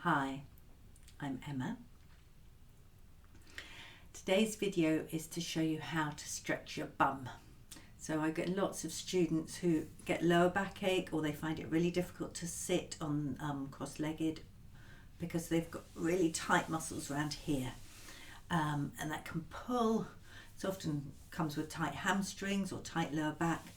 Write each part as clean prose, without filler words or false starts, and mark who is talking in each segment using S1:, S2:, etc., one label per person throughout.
S1: Hi, I'm Emma. Today's video is to show you how to stretch your bum. So I get lots of students who get lower backache, or they find it really difficult to sit on cross-legged because they've got really tight muscles around here, and that can pull. It often comes with tight hamstrings or tight lower back.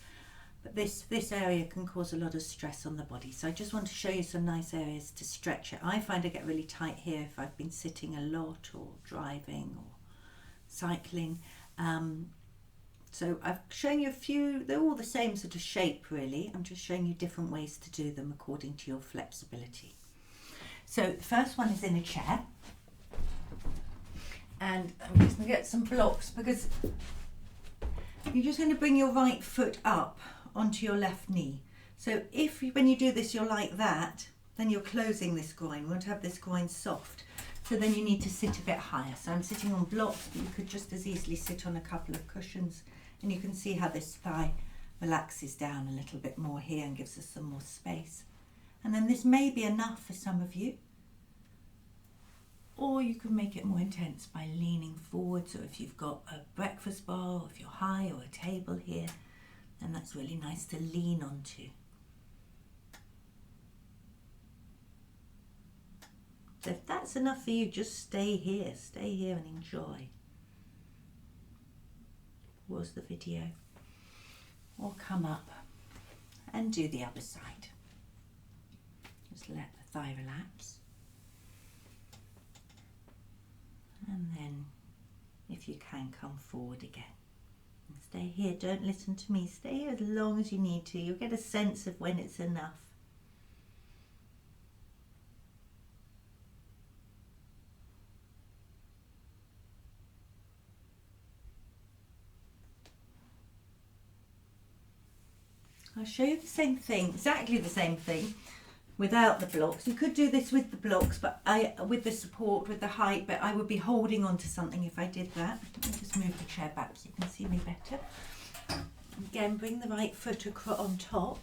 S1: But this area can cause a lot of stress on the body. So I just want to show you some nice areas to stretch it. I find I get really tight here if I've been sitting a lot or driving or cycling. So I've shown you a few, they're all the same sort of shape really. I'm just showing you different ways to do them according to your flexibility. So the first one is in a chair. And I'm just going to get some blocks because you're just going to bring your right foot up onto your left knee. So when you do this, you're like that, then you're closing this groin. We want to have this groin soft. So then you need to sit a bit higher. So I'm sitting on blocks, but you could just as easily sit on a couple of cushions. And you can see how this thigh relaxes down a little bit more here and gives us some more space. And then this may be enough for some of you. Or you can make it more intense by leaning forward. So if you've got a breakfast bar, or if you're high, or a table here, then that's really nice to lean onto. So if that's enough for you, just stay here and enjoy. Pause the video, or come up and do the other side. Just let the thigh relax. And then, if you can, come forward again. And stay here, don't listen to me. Stay here as long as you need to. You'll get a sense of when it's enough. I'll show you the same thing, exactly the same thing, without the blocks. You could do this with the blocks, but with the support, with the height, but I would be holding on to something if I did that. Let me just move the chair back so you can see me better. Again, bring the right foot on top.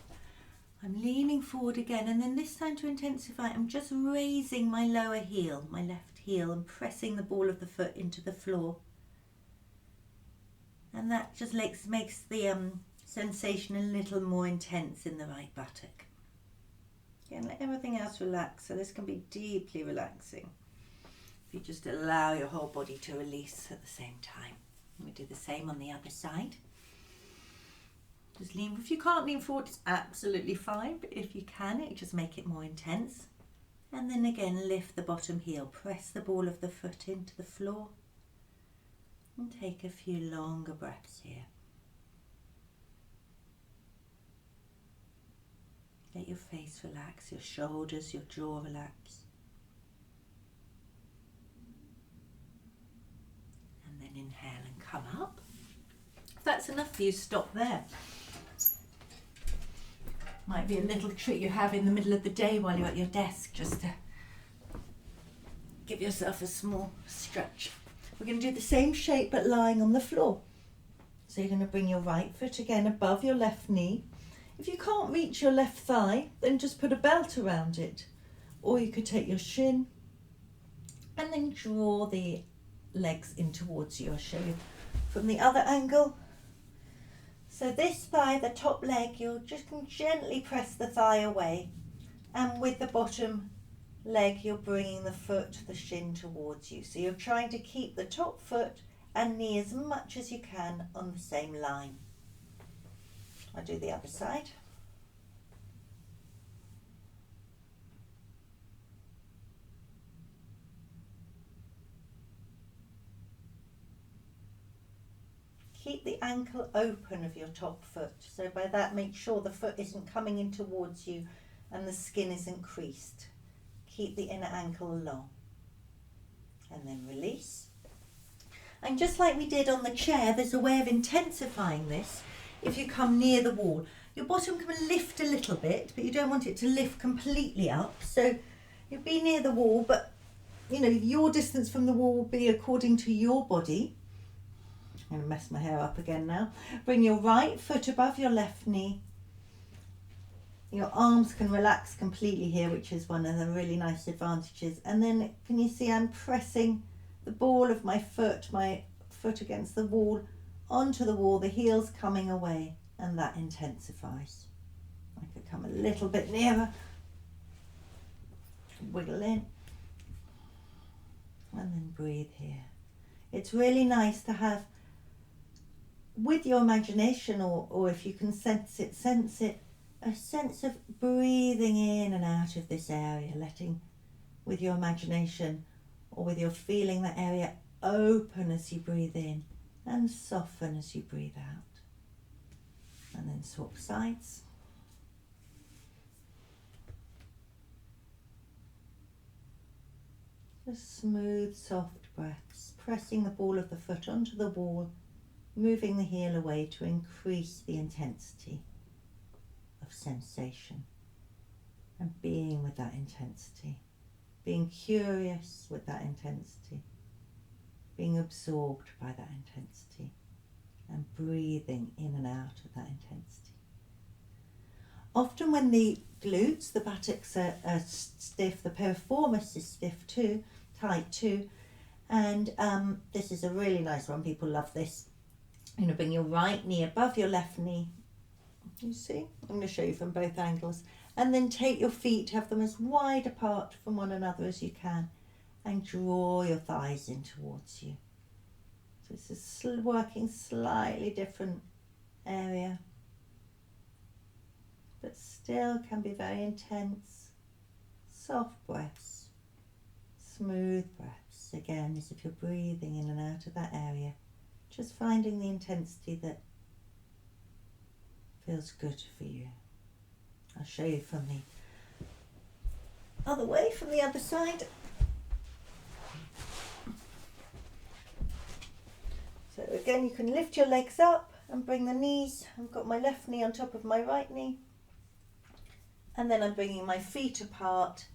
S1: I'm leaning forward again, and then this time to intensify, I'm just raising my lower heel, my left heel, and pressing the ball of the foot into the floor. And that just makes the sensation a little more intense in the right buttock. Again, let everything else relax, so this can be deeply relaxing if you just allow your whole body to release at the same time. We do the same on the other side. Just lean. If you can't lean forward, it's absolutely fine, but if you can, it just make it more intense. And then again, lift the bottom heel, press the ball of the foot into the floor, and take a few longer breaths here. Let your face relax, your shoulders, your jaw relax. And then inhale and come up. If that's enough for you, stop there. Might be a little treat you have in the middle of the day while you're at your desk, just to give yourself a small stretch. We're going to do the same shape but lying on the floor. So you're going to bring your right foot again above your left knee. If you can't reach your left thigh, then just put a belt around it. Or you could take your shin and then draw the legs in towards you. I'll show you from the other angle. So this thigh, the top leg, you're just going to gently press the thigh away. And with the bottom leg, you're bringing the foot, the shin towards you. So you're trying to keep the top foot and knee as much as you can on the same line. I'll do the other side. Keep the ankle open of your top foot. So by that, make sure the foot isn't coming in towards you and the skin isn't creased. Keep the inner ankle long. And then release. And just like we did on the chair, there's a way of intensifying this. If you come near the wall, your bottom can lift a little bit, but you don't want it to lift completely up. So you'll be near the wall, but you know, your distance from the wall will be according to your body. I'm going to mess my hair up again now. Bring your right foot above your left knee. Your arms can relax completely here, which is one of the really nice advantages. And then can you see I'm pressing the ball of my foot against the wall, onto the wall, the heel's coming away, and that intensifies. I could come a little bit nearer, wiggle in, and then breathe here. It's really nice to have, with your imagination, or if you can sense it, a sense of breathing in and out of this area, letting, with your imagination or with your feeling, that area open as you breathe in and soften as you breathe out. And then swap sides. Just smooth, soft breaths, pressing the ball of the foot onto the wall, moving the heel away to increase the intensity of sensation, and being with that intensity, being curious with that intensity, being absorbed by that intensity, and breathing in and out of that intensity. Often when the glutes, the buttocks are stiff, the piriformis is stiff too, tight too, and this is a really nice one, people love this. You're going to bring your right knee above your left knee. You see? I'm going to show you from both angles. And then take your feet, have them as wide apart from one another as you can, and draw your thighs in towards you. So this is working slightly different area, but still can be very intense. Soft breaths, smooth breaths. Again, as if you're breathing in and out of that area, just finding the intensity that feels good for you. I'll show you from the other way, from the other side. So again, you can lift your legs up and bring the knees. I've got my left knee on top of my right knee. And then I'm bringing my feet apart.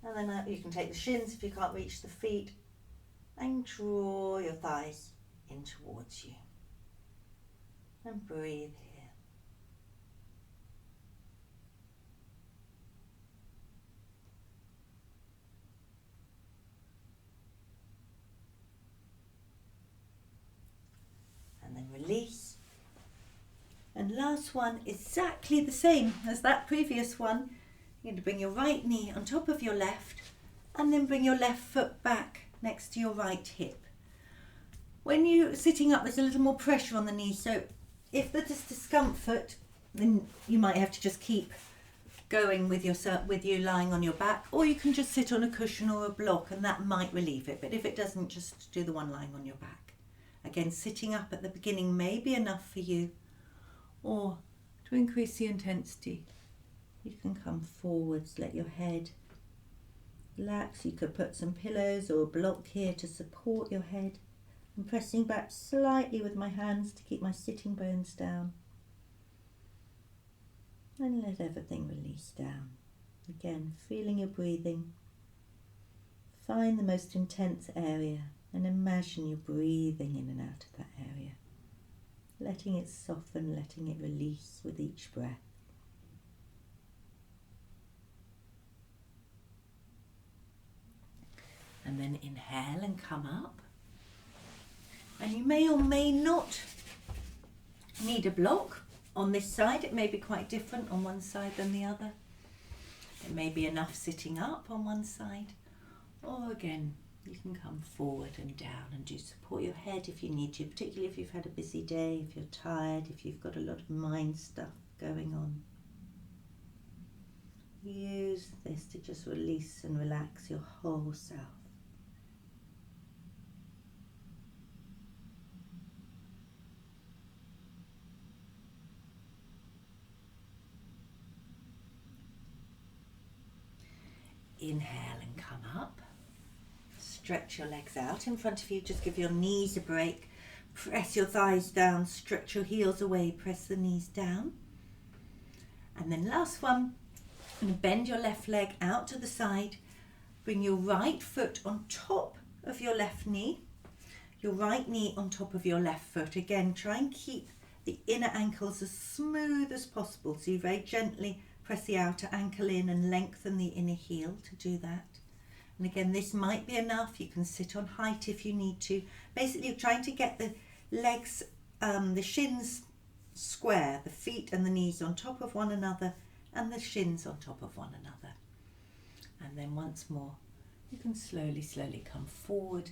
S1: And then you can take the shins if you can't reach the feet. And draw your thighs in towards you. And breathe here. And then release. And last one, exactly the same as that previous one. You're going to bring your right knee on top of your left, and then bring your left foot back next to your right hip. When you're sitting up, there's a little more pressure on the knee, so if there's discomfort, then you might have to just keep going with you lying on your back, or you can just sit on a cushion or a block and that might relieve it. But if it doesn't, just do the one lying on your back. Again, sitting up at the beginning may be enough for you, or to increase the intensity, you can come forwards, let your head relax. You could put some pillows or a block here to support your head. I'm pressing back slightly with my hands to keep my sitting bones down. And let everything release down. Again, feeling your breathing. Find the most intense area and imagine you breathing in and out of that area. Letting it soften, letting it release with each breath. And then inhale and come up. And you may or may not need a block on this side. It may be quite different on one side than the other. It may be enough sitting up on one side. Or again, you can come forward and down and do support your head if you need to, particularly if you've had a busy day, if you're tired, if you've got a lot of mind stuff going on. Use this to just release and relax your whole self. Inhale and come up. Stretch your legs out in front of you. Just give your knees a break. Press your thighs down. Stretch your heels away. Press the knees down. And then last one, you're going to bend your left leg out to the side. Bring your right foot on top of your left knee. Your right knee on top of your left foot. Again, try and keep the inner ankles as smooth as possible. So you very gently press the outer ankle in and lengthen the inner heel to do that. And again, this might be enough. You can sit on height if you need to. Basically, you're trying to get the legs, the shins square, the feet and the knees on top of one another and the shins on top of one another. And then once more, you can slowly come forward.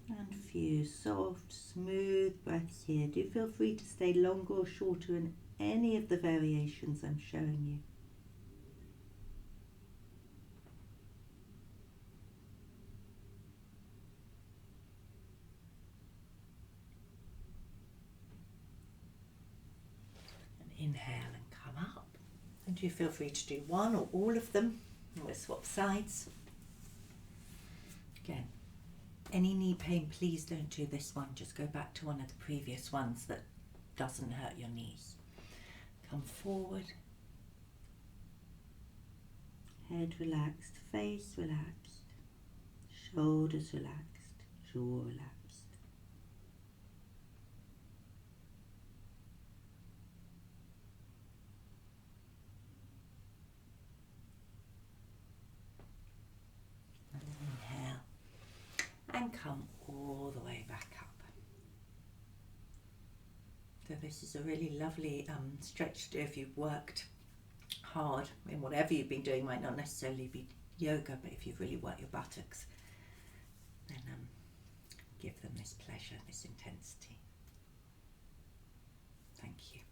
S1: And a few soft, smooth breaths here. Do feel free to stay longer or shorter in any of the variations I'm showing you. Inhale and come up, and you feel free to do one or all of them. We'll swap sides. Again, any knee pain, please don't do this one. Just go back to one of the previous ones that doesn't hurt your knees. Come forward. Head relaxed, face relaxed, shoulders relaxed, jaw relaxed. And come all the way back up. So this is a really lovely stretch to do if you've worked hard in whatever you've been doing. Might not necessarily be yoga, but if you've really worked your buttocks, then give them this pleasure, this intensity. Thank you.